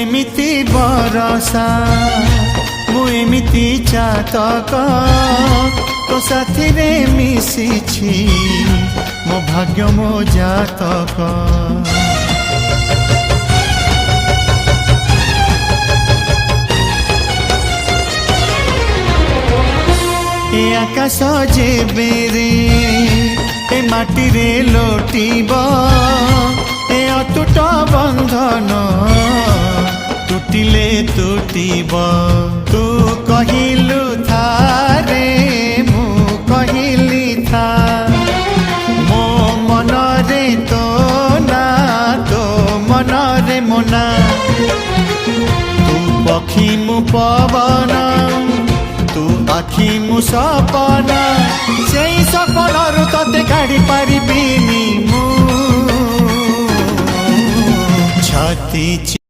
एमिति बरसा मु एमिति चातक तो साथी रे मिशिछि मो भाग्य मो जातक। ए आकाश जेबेरे ए माटी रे लोटिब ए अटूट बंधन टूटिले टूटिब। तू कहिलु था रे मु कहिली था मो मन रे तो ना तो मन रे मोना। तू पक्षी मु पवन तू आखि मु सपना से सपन तते काढ़ी पारिबिनी मु छाती।